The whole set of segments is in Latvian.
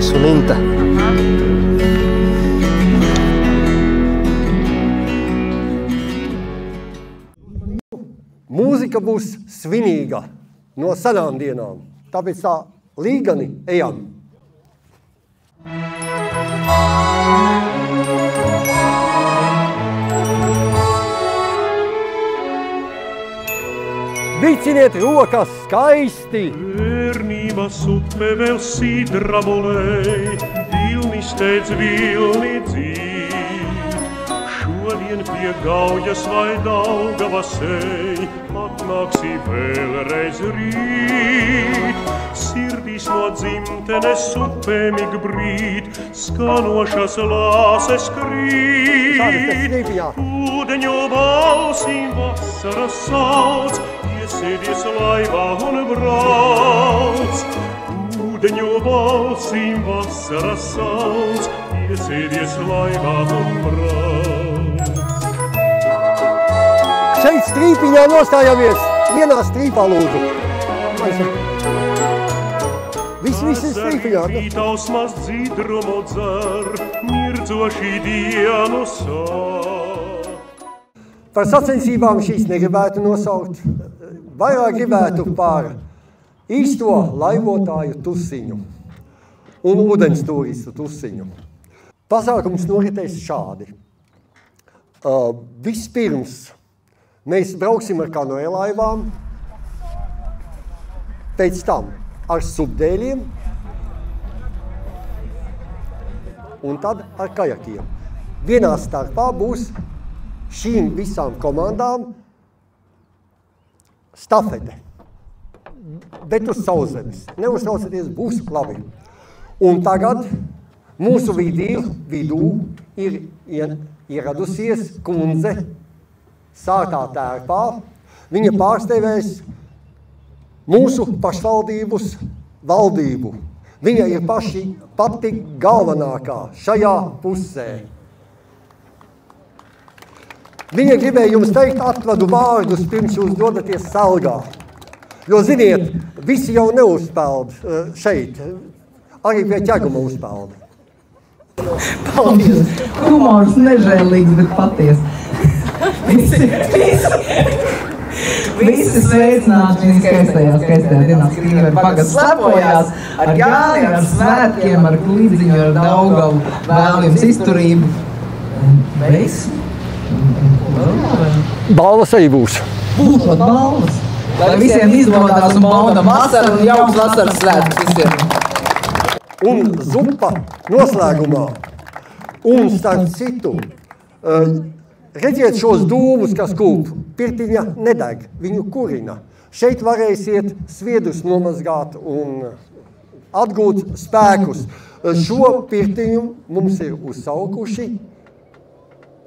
Andris un Inte. Mūzika būs svinīga no senām dienām, tāpēc tā līgani ejam. Viciniet rokas skaisti! Bērnības upe vēl sidra volēj, vilni steidz vilni dzīv. Šodien pie Gaujas vai Daugavas ej, atnāksi vēlreiz rīt. Sirdīs no dzimtenes upēmig brīt, skanošas lāses krīt. Ūdeņu balsīm vasara sauc, iesēdies laivā un brauc. Ūdeņu balsīm vasara sauc, iesēdies laivā un brauc. Šeit strīpiņā nostājamies, vienā strīpā lūdzu. Visi strīpiņā. Rītausmas dzīdrumu dzer, mirdzoši dienu sāk. Par sacensībām šīs negribētu nosaukt. Vairāk gribētu par īsto laivotāju tusiņu un ūdens turistu tusiņu. Pasākums noritēs šādi. Vispirms mēs brauksim ar kanoelaivām, pēc tam ar subdēļiem un tad ar kajakiem. Vienā starpā būs šīm visām komandām stafete, bet uz sauszemes. Neuztraucieties, būs labi. Un tagad mūsu vidū ir ieradusies kundze sārtā tērpā. Viņa pārstāvēs mūsu pašvaldības valdību. Viņa ir pati galvenākā šajā pusē. Viņa gribēja jums teikt atvadu vārdus, pirms jūs dodaties Salgā. Jo, ziniet, visi jau neuzpeld šeit. Arī pie ķeguma uzpelda. Paldies! Humors nežēlīgs, bet paties. Visi sveicināti šīs skaistajā dienā. Skriver pagads slepojās ar Jāni, ar svētkiem, ar Klidziņu, ar Daugavu. Vēl jums izturību. Veiksmi. Balvas arī būs. Būšot balvas. Lai visiem izdodās un baudam vasaru un jauks vasaras svētkus visiem. Un zupa noslēgumā. Un starp citu, redziet šos dūmus, kas kūp. Pirtiņa nedeg, viņu kurina. Šeit varēsiet sviedrus nomazgāt un atgūt spēkus. Šo pirtiņu mums ir uzsaukuši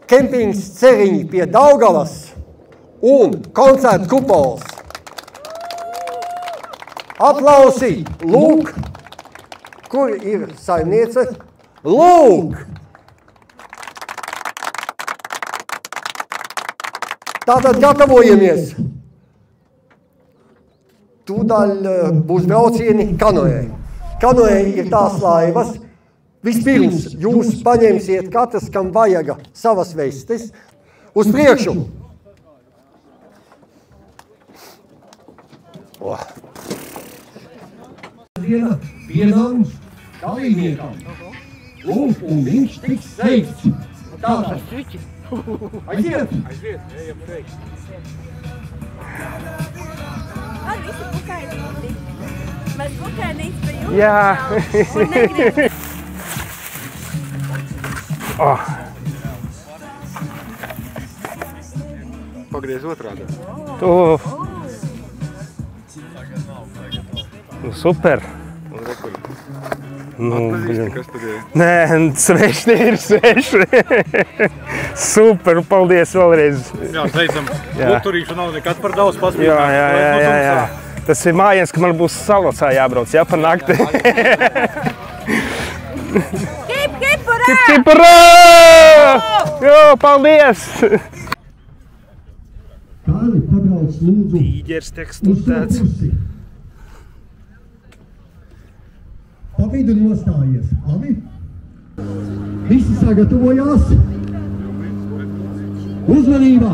Kempings Ceriņi pie Daugavas un koncerts kupols. Aplausi! Lūk! Kur ir saimniece? Lūk! Tātad gatavojamies. Tūdaļ būs braucieni kanoei. Kanoei ir tās laivas. Vispirms jūs paņemsiet katrs, kam vajaga savas vestes. Uz priekšu. Diena piedāvājums dalībniekam. Lūk, un viņš tiks sveikts. Tātad. Aiziet! Ejam teikt. Ar visi pukainīti. Mēs pukainīti pie jums. Jā. Un negrib. Pagriez otrādā. Super. Kas tad ir? Nē, sveši ir sveši. Super, paldies vēlreiz. Jā, teicam, Lukturīšu nav nekad par daudz pasmīt. Jā. Tas ir mājiens, ka man būs salocā jābrauc, jā, pa nakti. Hip, hurrā! Jo, paldies! Kāli pabrauc lūdzu. Tīģers tiek studēts. pa vidu nostājies. Labi? Visi sagatavojās. Uzmanībā!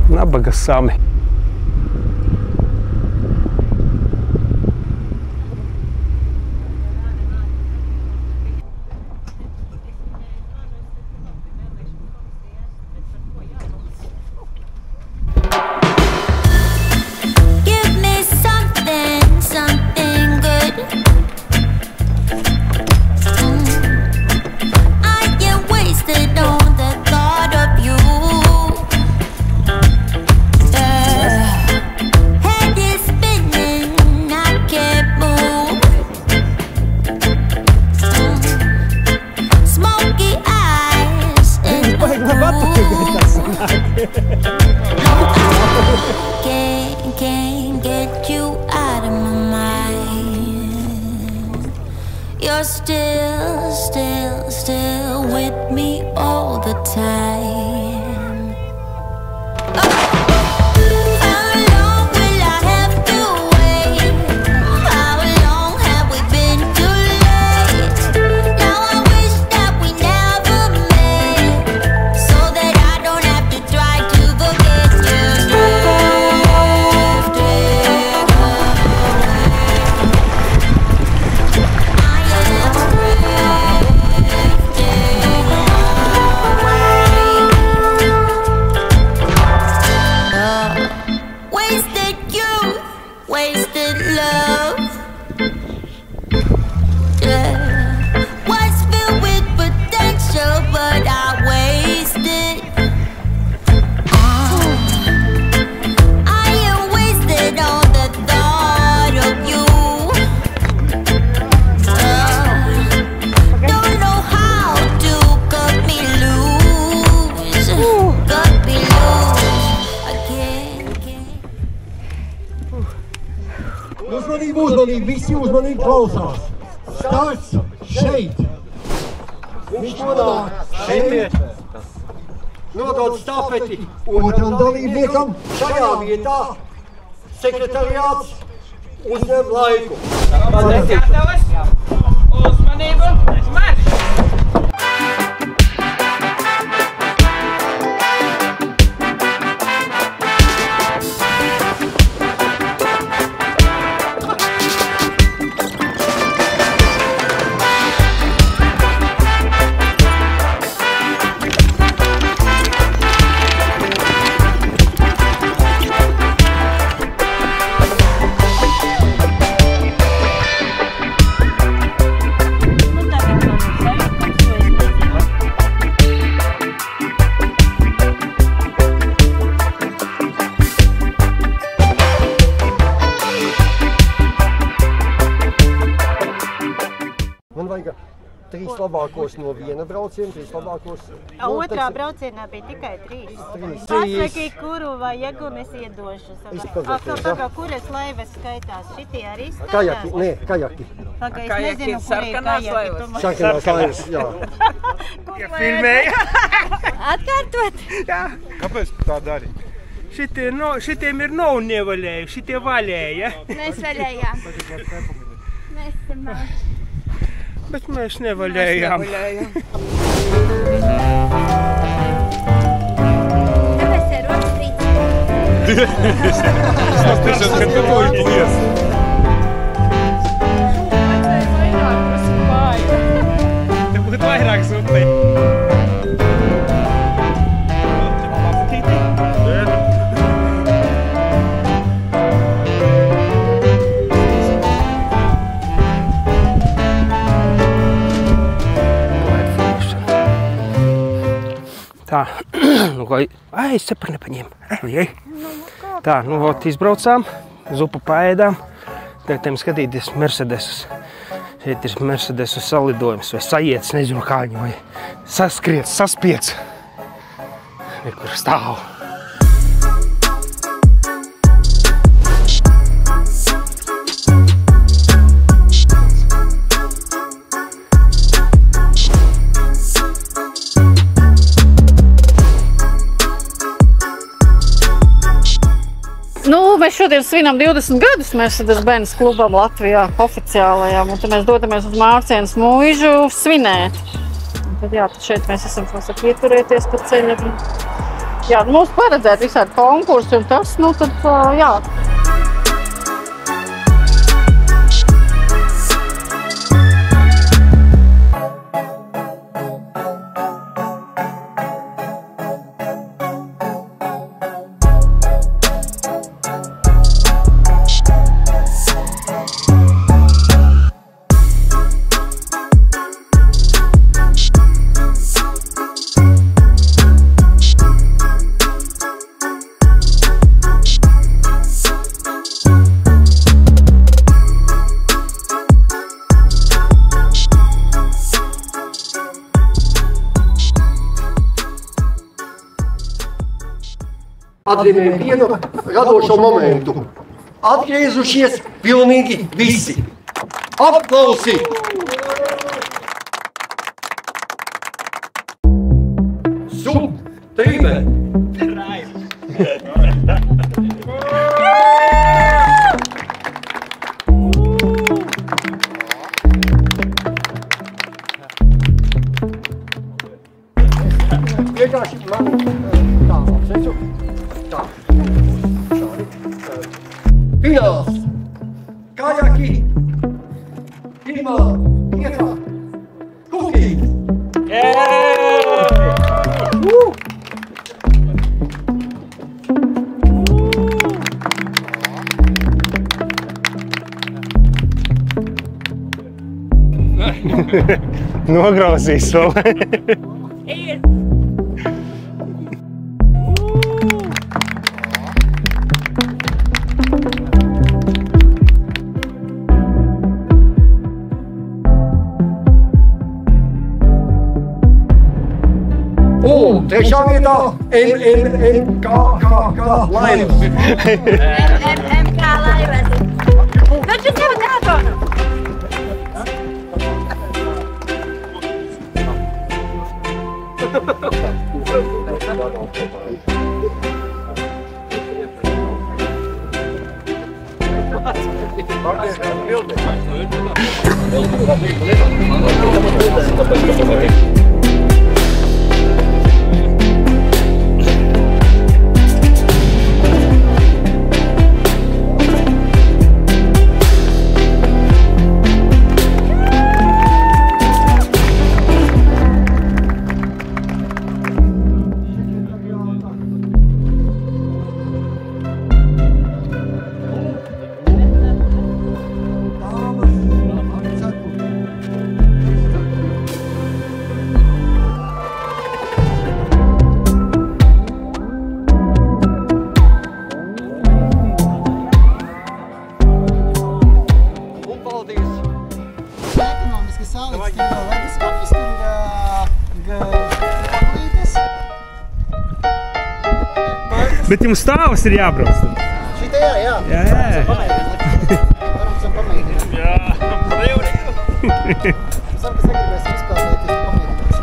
Nabaga sami. Can't get you out of my mind. You're still with me all the time. Uzmanību, uzmanību, visi uzmanīgi klausās. Starts šeit. Viņš nonāk šeit. Nodod stafeti otram dalībniekam. Šajā vietā sekretariāts uzņem laiku. Gatavas? Uzmanību, marš! Trīs labākos no viena brauciena, trīs labākos no Otrā braucienā bija tikai 3. Pasaki, kuru vai iegumes iedošu. Pagā, kuras laivas skaitās? Šitie arī skaitās? Kajaki, nē, kajaki. Pagā, es nezinu, kur ir kajaki. Sarkanās laivas, jā. Ja filmēja? Atkārtot? Jā. Kāpēc tā dari? Šitiem ir nav nevaļēju, šitie vaļēja. Mēs vaļējām. Mēs esam māši. Bet mēs nevaļējām. Tāpēc ir rokas rīts. Tas jau kad tu to ies. Te būtu vairāk supi. Tā, nu ko, es cepar nepaņēmu. Tā, nu vot izbraucām, zupu paēdām. Tagad tiem skatīties Mercedesus. Šeit ir Mercedesu salidojums vai sajiets, nezinu kā viņu, vai saskriets, saspiets. Kur stāv. Mēs šodien svinam 20 gadus Mercedes-Benz klubam Latvijā oficiālajām, un tad mēs dodamies uz Mārcienas mūžu svinēt. Un tad jā, tad šeit mēs esam, kā saka, ieturēties pa ceļam. Jā, mums paredzēt visādi konkursi un tas, nu tad, jā. Atzīmējam vienu radošo momentu. Atgriezušies pilnīgi visi. Aplausi! Trīmē! Vienkārši man tā apsveicu. Tā. Fināls. Kajaki. Pirmā vietā. Kuki. Nograuzīs vēl. Un trešā vietā MK laivas. MK laivas. Nu Bet jums stāvas ir jābrauc tad? Šitajā, jā. Jā. Varam pamēģināt. Jā, brīv. Savu, kas negribēsim izpēlēties, pamēģināsim.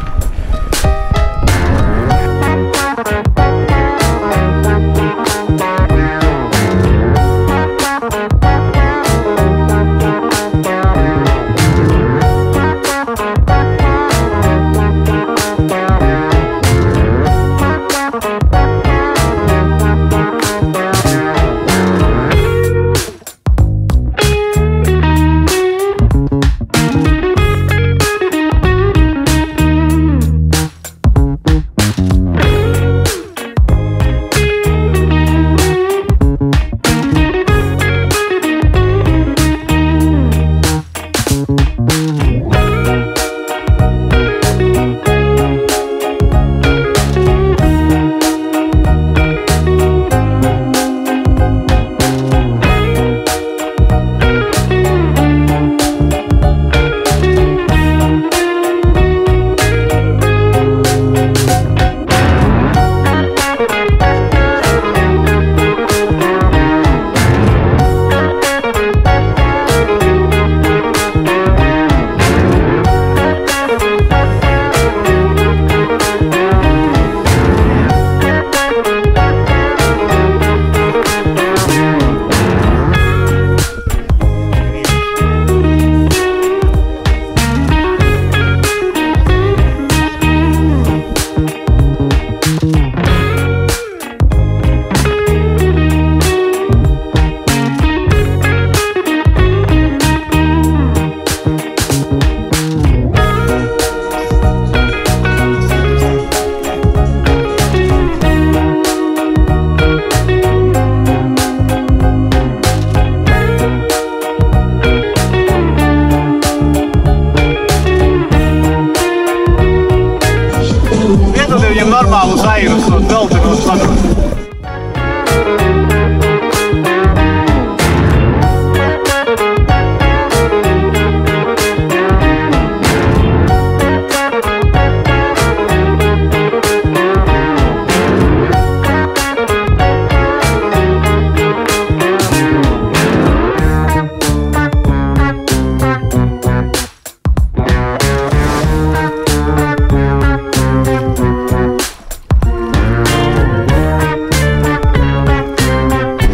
Viņam normālus airus no dzeltenos padomus.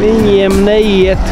Viņiem neiet.